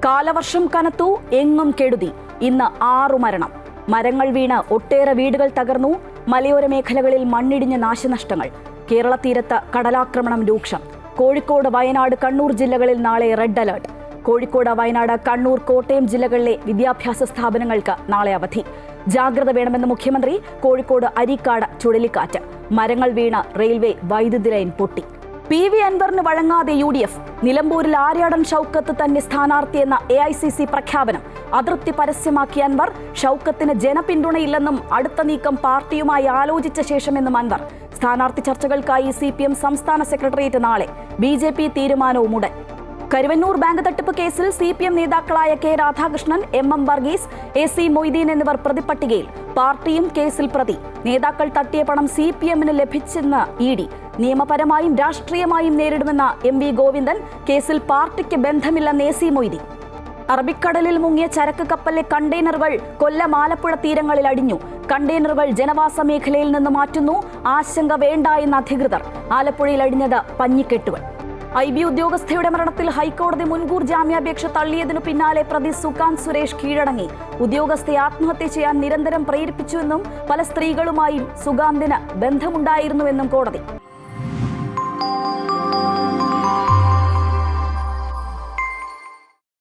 കാലവർഷം കനത്തു, എങ്ങും കെടുതി. ഇന്ന് 6 മരണം. മരങ്ങൾ വീണ് ഒട്ടേറെ വീടുകൾ തകർന്നു. മലയോര മേഖലകളിൽ മണ്ണിടിഞ്ഞ നാശനഷ്ടങ്ങൾ. കേരള തീരത്ത് കടലാക്രമണം രൂക്ഷം. കോഴിക്കോട്, വയനാട്, കണ്ണൂർ ജില്ലകളിൽ നാളെ റെഡ് അലർട്ട്. കോഴിക്കോട്, വയനാട്, കണ്ണൂർ, കോട്ടയം ജില്ലകളിലെ വിദ്യാഭ്യാസ സ്ഥാപനങ്ങൾക്ക് നാളെ അവധി. ജാഗ്രത വേണമെന്ന് മുഖ്യമന്ത്രി. കോഴിക്കോട് അരീക്കാട് ചുഴലിക്കാറ്റ്. മരങ്ങൾ വീണ് റെയിൽവേ വൈദ്യുതി ലൈൻ പൊട്ടി. PV അൻവറിന് വഴങ്ങാതെ UDF. നിലമ്പൂരിൽ ആര്യാടൻ ഷൗക്കത്ത് തന്നെ സ്ഥാനാർത്ഥിയെന്ന AICC പ്രഖ്യാപനം. അതൃപ്തി പരസ്യമാക്കിയ അൻവർ. ഷൗക്കത്തിന് ജനപിന്തുണയില്ലെന്നും അടുത്ത നീക്കം പാർട്ടിയുമായി ആലോചിച്ച ശേഷമെന്നും അൻവർ. സ്ഥാനാർത്ഥി ചർച്ചകൾക്കായി CPM സംസ്ഥാന സെക്രട്ടേറിയറ്റ് നാളെ. BJP തീരുമാനവും ഉടൻ. കരുവന്നൂർ ബാങ്ക് തട്ടിപ്പ് കേസിൽ CPM നേതാക്കളായ K Radhakrishnan, MM Varghese, AC Moideen എന്നിവർ പ്രതിപ്പട്ടികയിൽ. പാർട്ടിയും കേസിൽ പ്രതി. നേതാക്കൾ തട്ടിയ പണം CPMന് ലഭിച്ചെന്ന് ED. നിയമപരമായും രാഷ്ട്രീയമായും നേരിടുമെന്ന MV ഗോവിന്ദൻ. കേസിൽ പാർട്ടിക്ക് ബന്ധമില്ലെന്ന് AC മൊയ്തീൻ. അറബിക്കടലിൽ മുങ്ങിയ ചരക്ക് കപ്പലിലെ കണ്ടെയ്നറുകൾ കൊല്ലം, ആലപ്പുഴ തീരങ്ങളിൽ അടിഞ്ഞു. കണ്ടെയ്നറുകൾ ജനവാസ മേഖലയിൽ നിന്ന് മാറ്റുന്നു. ആശങ്ക വേണ്ട എന്ന് അധികൃതർ. ആലപ്പുഴയിൽ അടിഞ്ഞത് പഞ്ഞിക്കെട്ടുകൾ. IB ഉദ്യോഗസ്ഥയുടെ മരണത്തിൽ ഹൈക്കോടതി മുൻകൂർ ജാമ്യാപേക്ഷ തള്ളിയതിനു പിന്നാലെ പ്രതി സുകാന്ത് സുരേഷ് കീഴടങ്ങി. ഉദ്യോഗസ്ഥയെ ആത്മഹത്യ ചെയ്യാൻ നിരന്തരം പ്രേരിപ്പിച്ചുവെന്നും പല സ്ത്രീകളുമായും സുകാന്തിന് ബന്ധമുണ്ടായിരുന്നുവെന്നും കോടതി.